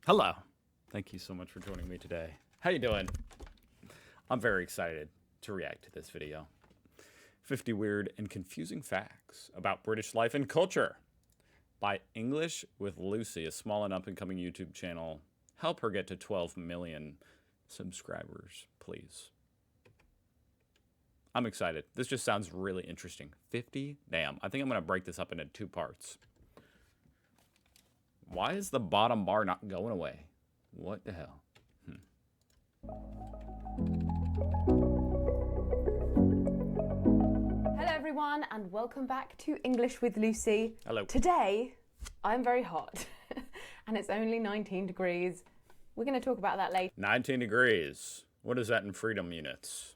Hello. Thank you so much for joining me today. How you doing? I'm very excited to react to this video. 50 weird and confusing facts about British life and culture by English with Lucy, a small and up-and-coming YouTube channel. Help her get to 12 million subscribers, please. I'm excited. This just sounds really interesting. 50? Damn. I think I'm going to break this up into 2 parts. Why is the bottom bar not going away? What the hell? Hello everyone and welcome back to English with Lucy. Hello. Today, I'm very hot and it's only 19 degrees. We're going to talk about that later. 19 degrees. What is that in freedom units?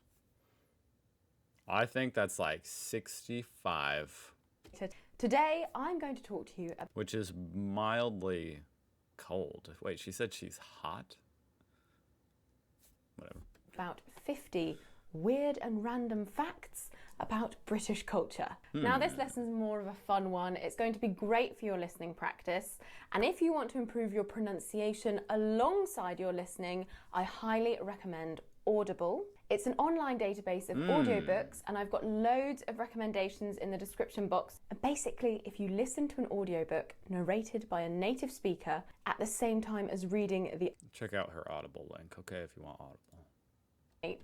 I think that's like 65. Today, I'm going to talk to you about... Which is mildly cold. Wait, she said she's hot? Whatever. About 50 weird and random facts about British culture. Now this lesson's more of a fun one. It's going to be great for your listening practice. And if you want to improve your pronunciation alongside your listening, I highly recommend Audible. It's an online database of audiobooks, and I've got loads of recommendations in the description box. And basically, if you listen to an audiobook narrated by a native speaker at the same time as reading the... Check out her Audible link, okay, if you want Audible.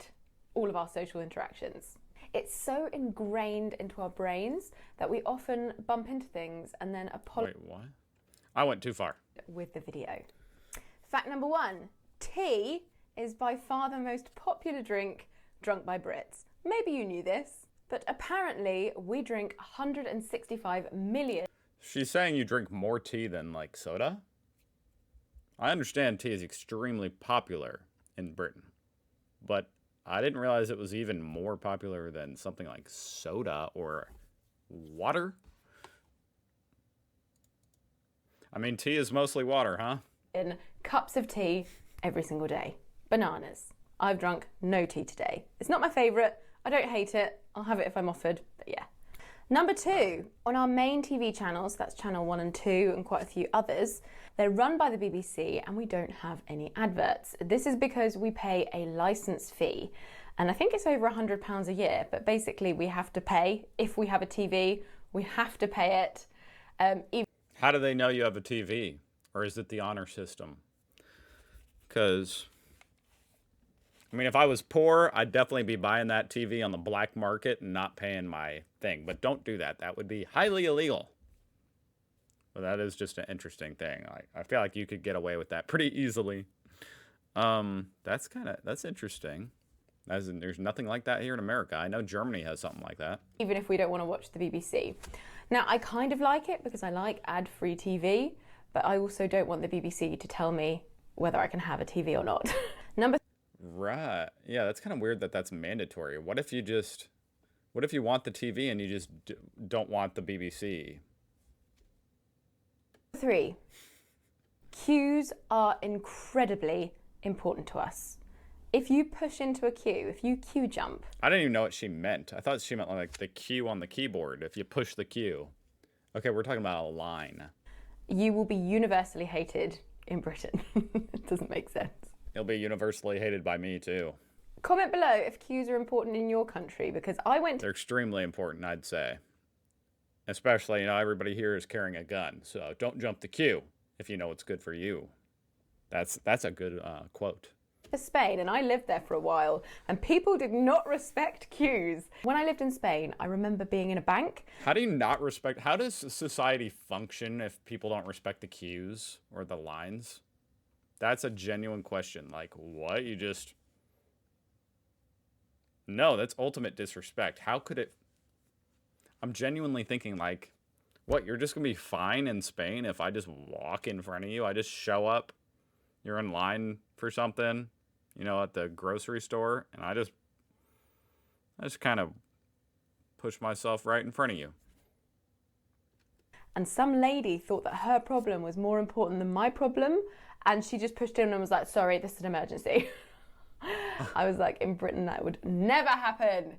...all of our social interactions. It's so ingrained into our brains that we often bump into things and then apologize. Wait, what? I went too far. ...with the video. Fact number 1, tea is by far the most popular drink drunk by Brits. Maybe you knew this, but apparently we drink 165 million. She's saying you drink more tea than like soda? I understand tea is extremely popular in Britain, but I didn't realize it was even more popular than something like soda or water. I mean, tea is mostly water, huh? In cups of tea every single day. Bananas. I've drunk no tea today. It's not my favourite. I don't hate it. I'll have it if I'm offered, but yeah. Number 2, on our main TV channels, that's channel 1 and 2 and quite a few others, they're run by the BBC and we don't have any adverts. This is because we pay a licence fee. And I think it's over £100 a year, but basically we have to pay. If we have a TV, we have to pay it. How do they know you have a TV? Or is it the honor system? Because... I mean, if I was poor, I'd definitely be buying that TV on the black market and not paying my thing. But don't do that. That would be highly illegal. But that is just an interesting thing. I feel like you could get away with that pretty easily. That's interesting. As in, there's nothing like that here in America. I know Germany has something like that. Even if we don't want to watch the BBC. Now, I kind of like it because I like ad-free TV, but I also don't want the BBC to tell me whether I can have a TV or not. Number Right. Yeah, that's kind of weird that that's mandatory. What if you want the TV and you just don't want the BBC? 3, queues are incredibly important to us. If you push into a queue, if you queue jump... I didn't even know what she meant. I thought she meant like the queue on the keyboard, if you push the queue. Okay, we're talking about a line. You will be universally hated in Britain. It doesn't make sense. He'll be universally hated by me, too. Comment below if queues are important in your country, because I went... They're extremely important, I'd say. Especially, everybody here is carrying a gun, so don't jump the queue if you know what's good for you. That's a good quote. ...to Spain, and I lived there for a while, and people did not respect queues. When I lived in Spain, I remember being in a bank. How do you not respect... How does society function if people don't respect the queues or the lines? That's a genuine question. Like, what? You just... No, that's ultimate disrespect. How could it... I'm genuinely thinking, like, what, you're just going to be fine in Spain if I just walk in front of you? I just show up, you're in line for something, at the grocery store, and I just kind of push myself right in front of you. And some lady thought that her problem was more important than my problem, and she just pushed in and was like, sorry, this is an emergency. I was like, in Britain, that would never happen.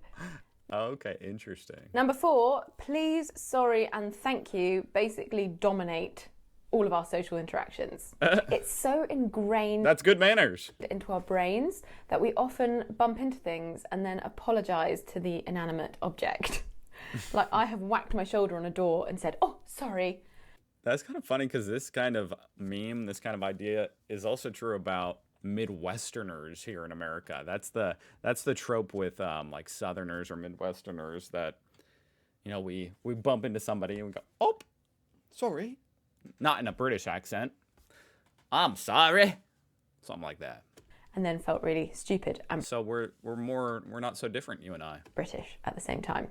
Okay, interesting. Number 4, please, sorry, and thank you basically dominate all of our social interactions. It's so ingrained That's good manners. into our brains that we often bump into things and then apologise to the inanimate object. Like I have whacked my shoulder on a door and said, "Oh, sorry." That's kind of funny because this kind of meme, this kind of idea is also true about Midwesterners here in America. That's the trope with like Southerners or Midwesterners that, you know, we bump into somebody and we go, "Oh, sorry." Not in a British accent. "I'm sorry." Something like that. And then felt really stupid and So we're not so different, you and I. British at the same time.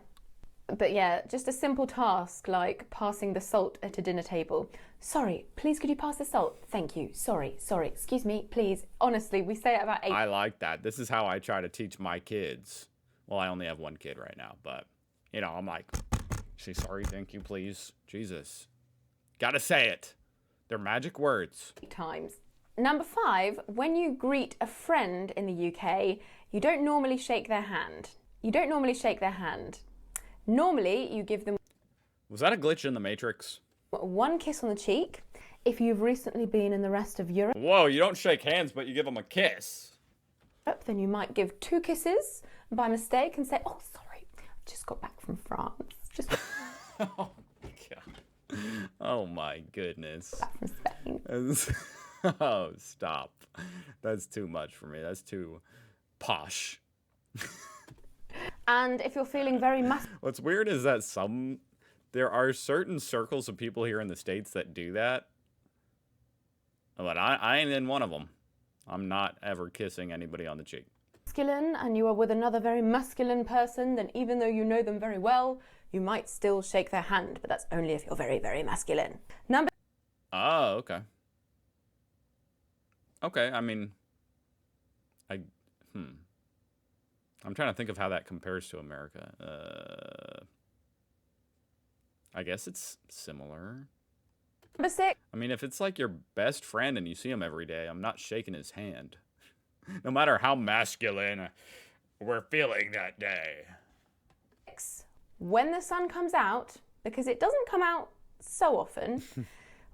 But yeah, just a simple task like passing the salt at a dinner table. "Sorry, please could you pass the salt? Thank you. Sorry, excuse me, please." Honestly, we say it about 8 I like that. This is how I try to teach my kids. Well, I only have one kid right now, but you know, I'm like, "Say sorry, thank you, please." Jesus. Gotta say it. They're magic words. times. Number 5, when you greet a friend in the UK, you don't normally shake their hand. Normally, you give them Was that a glitch in the Matrix? one kiss on the cheek. If you've recently been in the rest of Europe, Whoa, you don't shake hands, but you give them a kiss. then you might give 2 kisses by mistake and say, "Oh, sorry, I just got back from France. Just got Oh, God. Oh, my goodness. back from Spain." Oh, stop. That's too much for me. That's too posh. And if you're feeling very What's weird is that there are certain circles of people here in the States that do that. But I ain't in one of them. I'm not ever kissing anybody on the cheek. masculine and you are with another very masculine person, then even though you know them very well, you might still shake their hand, but that's only if you're very, very masculine. Number Oh, okay. Okay, I mean, I'm trying to think of how that compares to America. I guess it's similar. Number 6, I mean, if it's like your best friend and you see him every day, I'm not shaking his hand. No matter how masculine we're feeling that day. when the sun comes out, because it doesn't come out so often,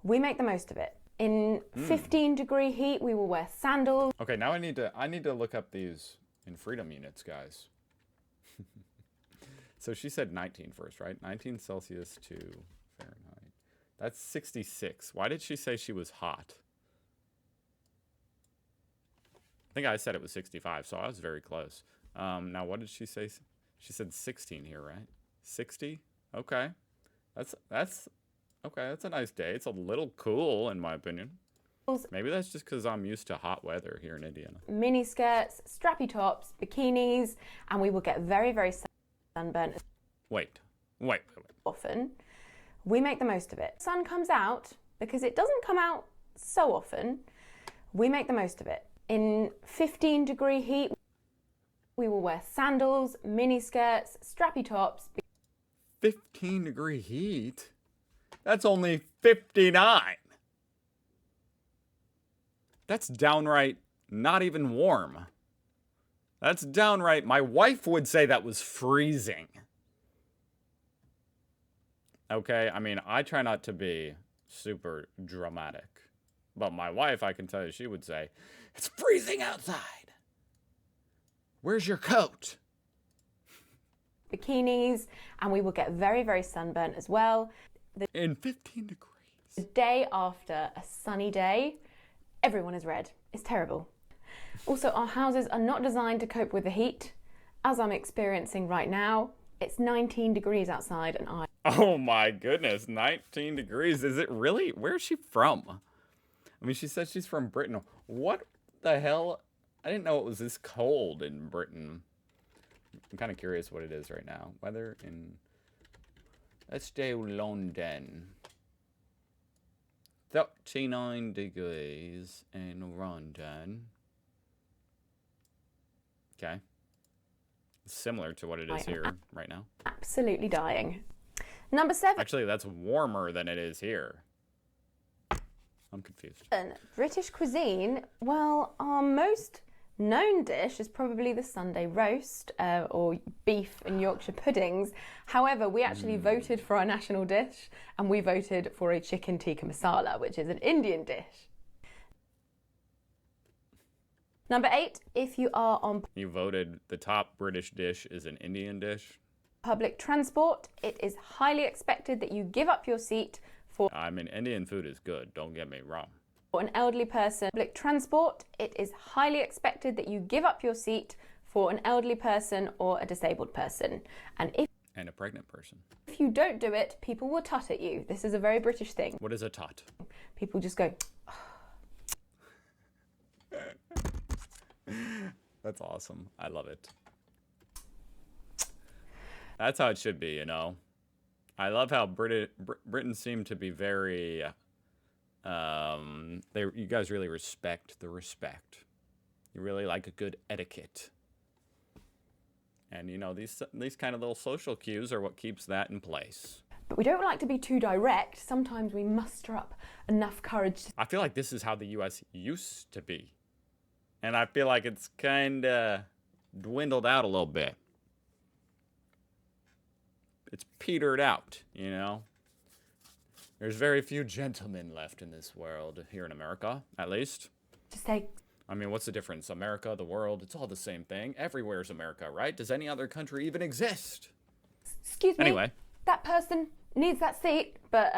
we make the most of it. In 15-degree heat, we will wear sandals. Okay, now I need to look up these in freedom units, guys. So she said 19 first, right? 19 Celsius to Fahrenheit. That's 66. Why did she say she was hot? I think I said it was 65, so I was very close. Now, what did she say? She said 16 here, right? 60? Okay. That's okay. That's a nice day. It's a little cool, in my opinion. Maybe that's just because I'm used to hot weather here in Indiana. Mini skirts, strappy tops, bikinis, and we will get very, very sunburnt Wait. often. We make the most of it. Sun comes out, because it doesn't come out so often, we make the most of it. In 15-degree heat, we will wear sandals, mini skirts, strappy tops. 15-degree heat? That's only 59. That's downright not even warm. That's downright, my wife would say that was freezing. Okay, I mean, I try not to be super dramatic. But my wife, I can tell you, she would say, "It's freezing outside. Where's your coat?" Bikinis, and we will get very, very sunburnt as well. In 15 degrees. The day after a sunny day, everyone is red. It's terrible. Also, our houses are not designed to cope with the heat. As I'm experiencing right now, it's 19 degrees outside and Oh my goodness, 19 degrees. Is it really? Where's she from? I mean, she said she's from Britain. What the hell? I didn't know it was this cold in Britain. I'm kind of curious what it is right now. Weather in... Let's do London. 39 degrees in London. Okay. Similar to what it is here right now. absolutely dying. Number 7. Actually, that's warmer than it is here. I'm confused. British cuisine, well, our most known dish is probably the Sunday roast or beef and Yorkshire puddings. However, we actually voted for our national dish and we voted for a chicken tikka masala, which is an Indian dish. Number 8, if you are on You voted the top British dish is an Indian dish? public transport, it is highly expected that you give up your seat for I mean, Indian food is good, don't get me wrong. an elderly person. Public transport, it is highly expected that you give up your seat for an elderly person or a disabled person. And And a pregnant person. if you don't do it, people will tut at you. This is a very British thing. What is a tot? People just go, That's awesome. I love it. That's how it should be, you know. I love how Britain seemed to be very... you guys really respect the respect. You really like a good etiquette. And, you know, these kind of little social cues are what keeps that in place. but we don't like to be too direct. Sometimes we muster up enough courage to I feel like this is how the U.S. used to be. And I feel like it's kind of dwindled out a little bit. It's petered out, you know? There's very few gentlemen left in this world, here in America, at least. say, I mean, what's the difference? America, the world, it's all the same thing. Everywhere's America, right? Does any other country even exist? excuse me, Anyway. that person needs that seat, but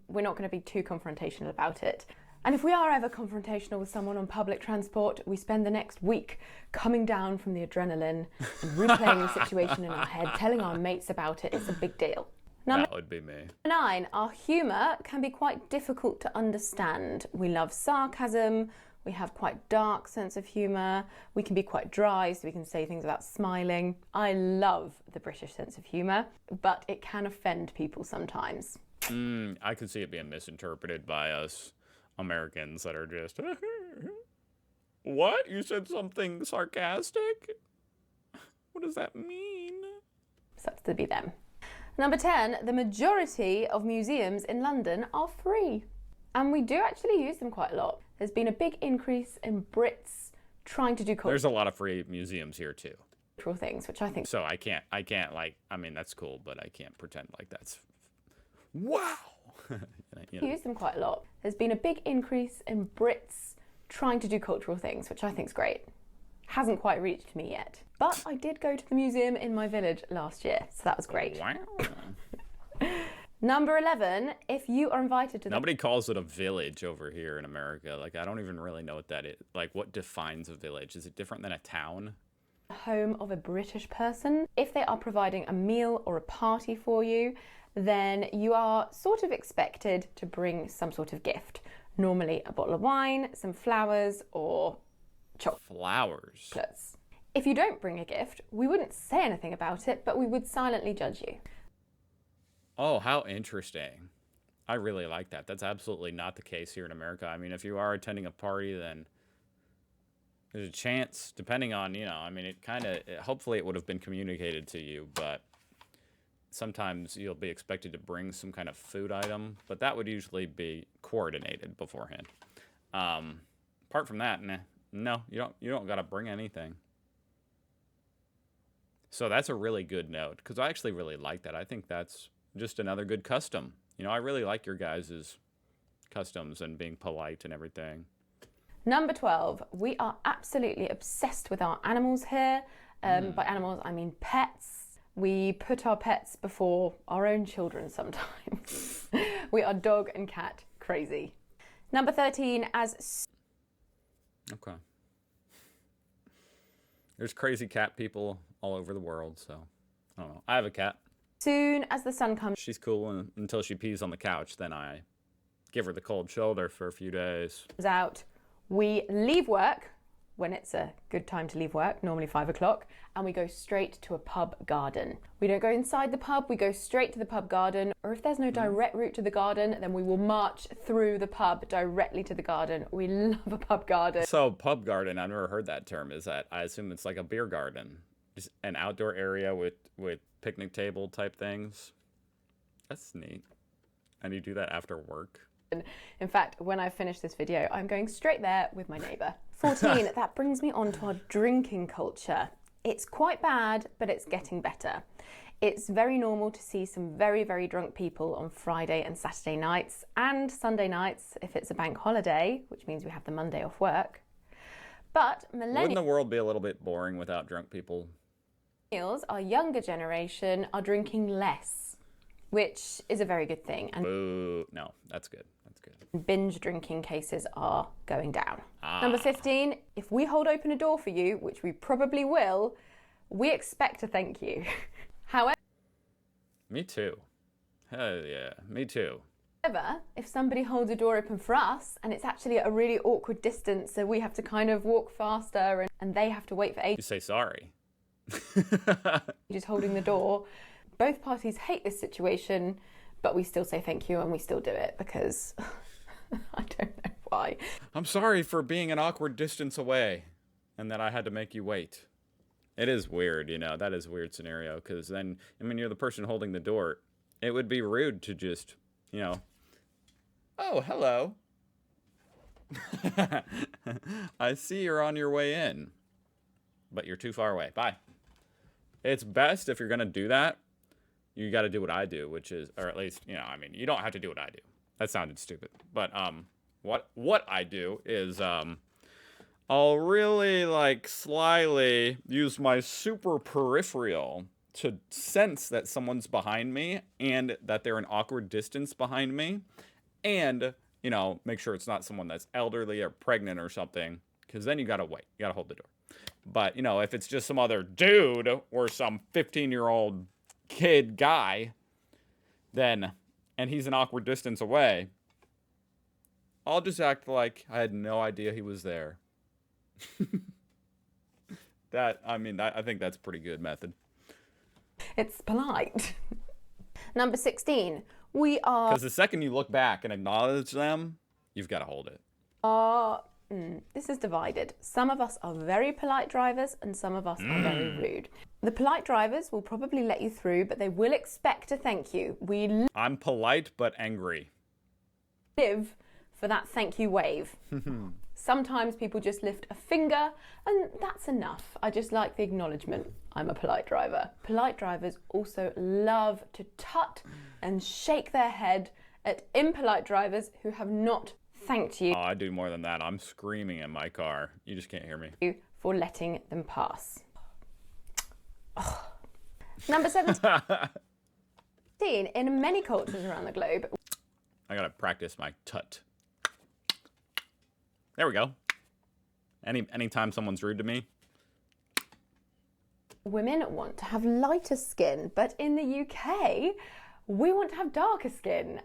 we're not going to be too confrontational about it. And if we are ever confrontational with someone on public transport, we spend the next week coming down from the adrenaline and replaying the situation in our head, telling our mates about it. It's a big deal. Number That would be me. 9, our humour can be quite difficult to understand. We love sarcasm, we have quite dark sense of humour, we can be quite dry, so we can say things without smiling. I love the British sense of humour, but it can offend people sometimes. I could see it being misinterpreted by us Americans that are just, what? You said something sarcastic? What does that mean? Sucks to be them. Number 10, the majority of museums in London are free. And we do actually use them quite a lot. There's been a big increase in Brits trying to do There's a lot of free museums here too. cultural things, which I think So I can't like, I mean, that's cool, but I can't pretend like that's, wow. You we know. use them quite a lot. There's been a big increase in Brits trying to do cultural things, which I think is great. Hasn't quite reached me yet. But I did go to the museum in my village last year, so that was great. Wow. Number 11, if you are invited to the Nobody calls it a village over here in America. Like, I don't even really know what that is. Like, what defines a village? Is it different than a town? home of a British person, if they are providing a meal or a party for you, then you are sort of expected to bring some sort of gift. Normally a bottle of wine, some flowers, or Flowers. chocolates. If you don't bring a gift, we wouldn't say anything about it, but we would silently judge you. Oh, how interesting. I really like that. That's absolutely not the case here in America. I mean, if you are attending a party, then there's a chance, depending on, I mean, hopefully it would have been communicated to you, but sometimes you'll be expected to bring some kind of food item, but that would usually be coordinated beforehand. Apart from that, no, you don't got to bring anything. So that's a really good note, because I actually really like that. I think that's just another good custom. I really like your guys' customs and being polite and everything. Number 12, we are absolutely obsessed with our animals here. By animals, I mean pets. We put our pets before our own children sometimes. We are dog and cat crazy. Number 13, Okay. There's crazy cat people all over the world, so I don't know. I have a cat. soon as the sun comes She's cool until she pees on the couch. Then I give her the cold shoulder for a few days. out, we leave work when it's a good time to leave work, normally 5 o'clock, and we go straight to a pub garden. We don't go inside the pub, we go straight to the pub garden, or if there's no direct route to the garden, then we will march through the pub directly to the garden. We love a pub garden. So pub garden, I've never heard that term. Is that, I assume it's like a beer garden, just an outdoor area with picnic table type things. That's neat. And you do that after work? In fact, when I finish this video, I'm going straight there with my neighbour. 14, that brings me on to our drinking culture. It's quite bad, but it's getting better. It's very normal to see some very, very drunk people on Friday and Saturday nights and Sunday nights if it's a bank holiday, which means we have the Monday off work. But Wouldn't the world be a little bit boring without drunk people? millennials, our younger generation, are drinking less, which is a very good thing. And Boo. No, that's good. That's good. binge drinking cases are going down. Number 15, if we hold open a door for you, which we probably will, we expect a thank you. However, Me too. Hell yeah, me too. if somebody holds a door open for us and it's actually at a really awkward distance, so we have to kind of walk faster and they have to wait for You ages say sorry. holding the door, both parties hate this situation, but we still say thank you and we still do it because I don't know why. I'm sorry for being an awkward distance away and that I had to make you wait. It is weird, you know, that is a weird scenario because then, I mean, you're the person holding the door. It would be rude to just, you know, oh, hello. I see you're on your way in, but you're too far away. Bye. It's best if you're going to do that, you got to do what I do, which is, or at least, you know, I mean, you don't have to do what I do. That sounded stupid. But what I do is I'll really like slyly use my super peripheral to sense that someone's behind me and that they're an awkward distance behind me, and, you know, make sure it's not someone that's elderly or pregnant or something, because then you got to wait. You got to hold the door. But, you know, if it's just some other dude or some 15-year-old kid guy, then, and he's an awkward distance away, I'll just act like I had no idea he was there. I think that's a pretty good method. It's polite. Number 16, we are... Because the second you look back and acknowledge them, you've got to hold it. This is divided. Some of us are very polite drivers and some of us are very rude. The polite drivers will probably let you through, but they will expect a thank you. We I'm polite but angry. live for that thank you wave. Sometimes people just lift a finger and that's enough. I just like the acknowledgement. I'm a polite driver. Polite drivers also love to tut and shake their head at impolite drivers who have not thanked you Oh, I do more than that. I'm screaming in my car. You just can't hear me. for letting them pass. Number 17. In many cultures around the globe, I gotta practice my tut. There we go. Anytime someone's rude to me. women want to have lighter skin, but in the UK, we want to have darker skin.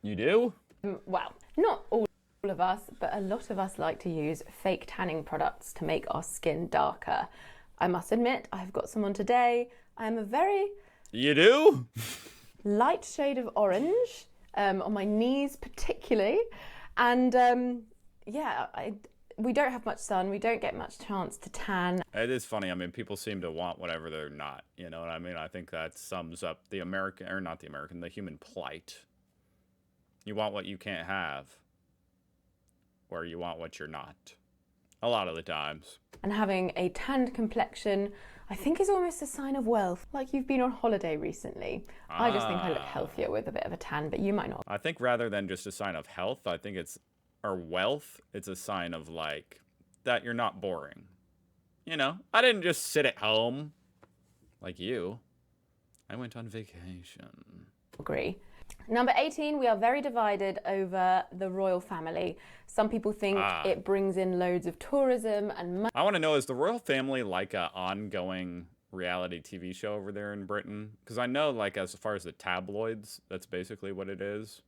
You do? Well, not all of us, but a lot of us like to use fake tanning products to make our skin darker. I must admit, I've got some on today. I am a very You do? light shade of orange, on my knees particularly. And we don't have much sun. We don't get much chance to tan. It is funny. I mean, people seem to want whatever they're not. You know what I mean? I think that sums up the American, or not the American, the human plight. You want what you can't have, or you want what you're not. A lot of the times. And having a tanned complexion, I think, is almost a sign of wealth. Like you've been on holiday recently. I just think I look healthier with a bit of a tan, but you might not. I think rather than just a sign of health, I think it's, or wealth, it's a sign of like, that you're not boring. You know, I didn't just sit at home like you. I went on vacation. Agree. Number 18, we are very divided over the royal family. Some people think it brings in loads of tourism and money. I want to know, is the royal family like a ongoing reality TV show over there in Britain? Because I know, like, as far as the tabloids, that's basically what it is.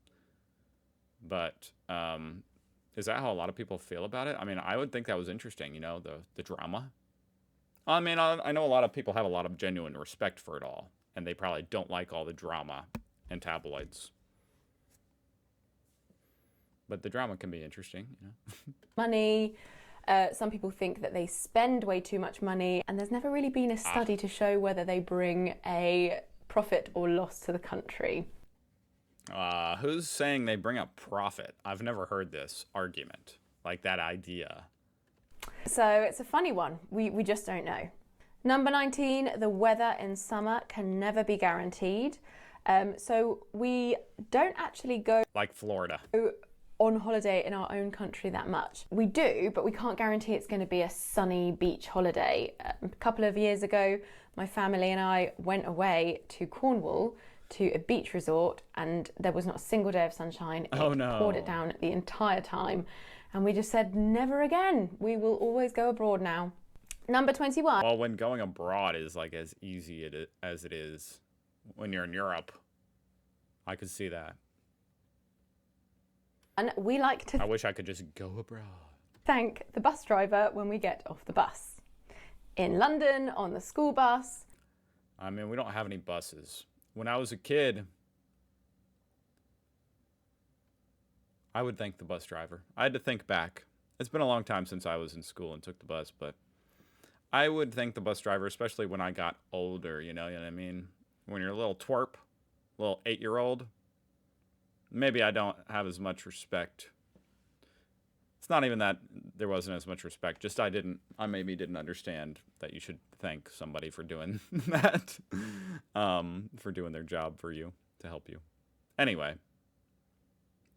But is that how a lot of people feel about it? I mean, I would think that was interesting, you know, the drama. I mean, I know a lot of people have a lot of genuine respect for it all, and they probably don't like all the drama and tabloids. But the drama can be interesting, you know. Money. Some people think that they spend way too much money, and there's never really been a study to show whether they bring a profit or loss to the country. Who's saying they bring a profit? I've never heard this argument, like that idea. So it's a funny one. We just don't know. Number 19, the weather in summer can never be guaranteed. So we don't actually go Like Florida. on holiday in our own country that much. We do, but we can't guarantee it's going to be a sunny beach holiday. A couple of years ago, my family and I went away to Cornwall to a beach resort, and there was not a single day of sunshine. Oh no. Poured it down the entire time, and we just said never again. We will always go abroad now. Number 21. Well, when going abroad is like as easy as it is when you're in Europe, I could see that. And we like to I wish I could just go abroad. thank the bus driver when we get off the bus. In London, on the school bus. I mean, we don't have any buses. When I was a kid, I would thank the bus driver. I had to think back. It's been a long time since I was in school and took the bus, but I would thank the bus driver, especially when I got older, you know what I mean? When you're a little twerp, little 8-year-old, maybe I don't have as much respect. It's not even that there wasn't as much respect, just I maybe didn't understand that you should thank somebody for doing that, for doing their job for you, to help you. Anyway,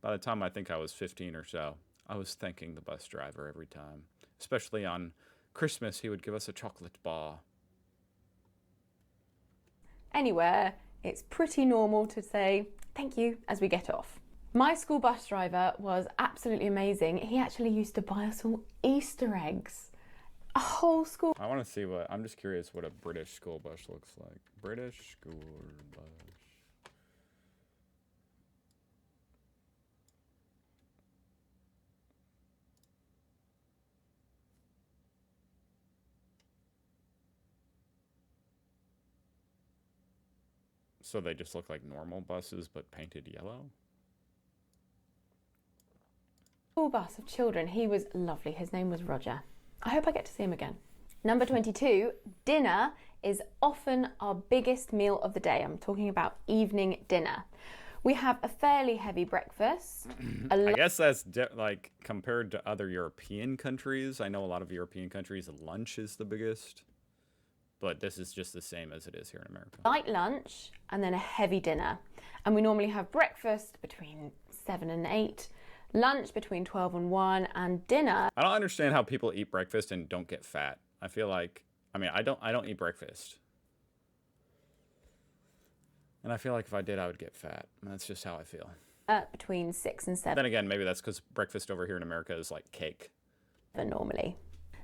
by the time I think I was 15 or so, I was thanking the bus driver every time, especially on Christmas. He would give us a chocolate bar. Anywhere, it's pretty normal to say thank you as we get off. My school bus driver was absolutely amazing. He actually used to buy us all Easter eggs. A whole school. I want to see I'm just curious what a British school bus looks like. British school bus. So they just look like normal buses, but painted yellow? School bus of children. He was lovely. His name was Roger. I hope I get to see him again. Number 22, dinner is often our biggest meal of the day. I'm talking about evening dinner. We have a fairly heavy breakfast. I guess that's like compared to other European countries. I know a lot of European countries, lunch is the biggest. But this is just the same as it is here in America. Light lunch and then a heavy dinner. And we normally have breakfast between 7 and 8, lunch between 12 and 1, and dinner. I don't understand how people eat breakfast and don't get fat. I feel like, I don't eat breakfast. And I feel like if I did, I would get fat. That's just how I feel. Between 6 and 7. Then again, maybe that's because breakfast over here in America is like cake. Normally.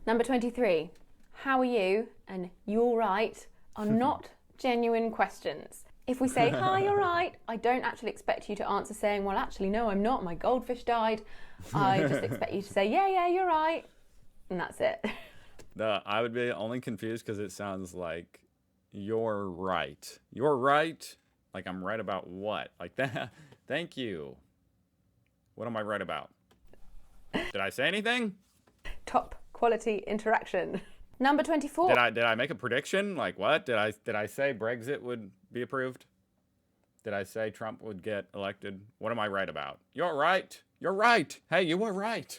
Number 23. How are you? And you're right are not genuine questions. If we say, hi, you're right, I don't actually expect you to answer saying, well, actually, no, I'm not. My goldfish died. I just expect you to say, yeah, you're right. And that's it. I would be only confused because it sounds like you're right. You're right? Like I'm right about what? Like that? Thank you. What am I right about? Did I say anything? Top quality interaction. Number 24. Did I make a prediction? Like what? Did I say Brexit would be approved? Did I say Trump would get elected? What am I right about? You're right. You're right. Hey, you were right.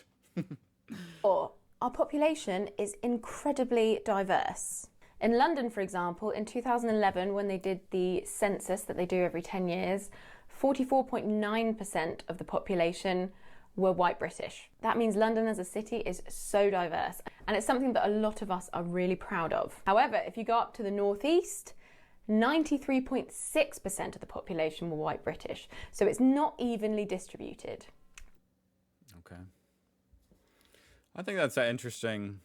Our population is incredibly diverse. In London, for example, in 2011, when they did the census that they do every 10 years, 44.9% of the population were white British. That means London as a city is so diverse, and it's something that a lot of us are really proud of. However, if you go up to the northeast, 93.6% of the population were white British, so it's not evenly distributed. Okay. I think that's interesting.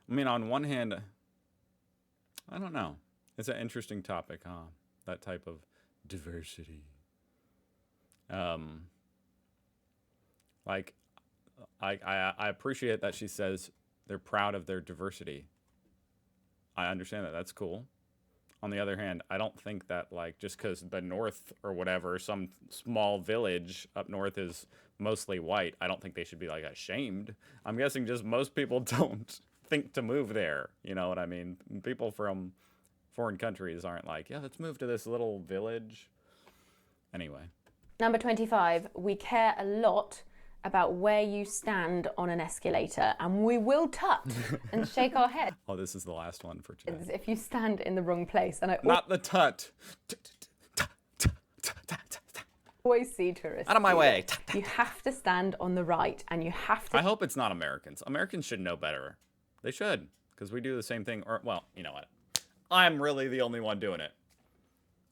I mean, on one hand, I don't know. It's an interesting topic, huh? That type of diversity. Like, I appreciate that she says they're proud of their diversity. I understand that. That's cool. On the other hand, I don't think that, like, just because the North or whatever, some small village up north is mostly white, I don't think they should be, like, ashamed. I'm guessing just most people don't think to move there. You know what I mean? People from foreign countries aren't like, yeah, let's move to this little village. Anyway. Number 25, we care a lot about where you stand on an escalator, and we will tut and shake our head Oh, this is the last one for today. if you stand in the wrong place. And I Not the tut. always see tourists. Out of my way. You have to stand on the right, and you have to. I hope it's not Americans. Americans should know better. They should, because we do the same thing. Or, well, you know what? I'm really the only one doing it.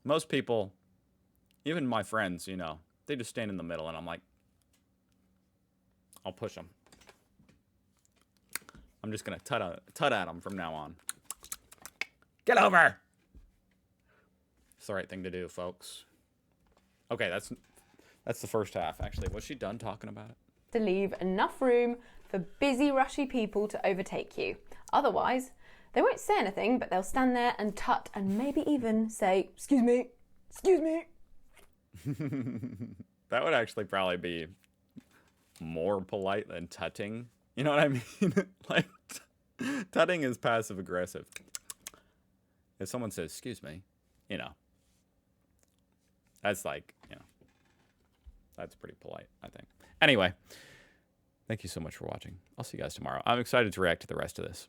Most people, even my friends, you know, they just stand in the middle, and I'm like, I'll push them. I'm just going to tut at them from now on. Get over! It's the right thing to do, folks. Okay, that's the first half, actually. Was she done talking about it? To leave enough room for busy, rushy people to overtake you. Otherwise, they won't say anything, but they'll stand there and tut and maybe even say, "Excuse me, excuse me." That would actually probably be more polite than tutting. You know what I mean? Like, tutting is passive aggressive. If someone says, "Excuse me," you know, that's like, you know, that's pretty polite, I think. Anyway, thank you so much for watching. I'll see you guys tomorrow. I'm excited to react to the rest of this.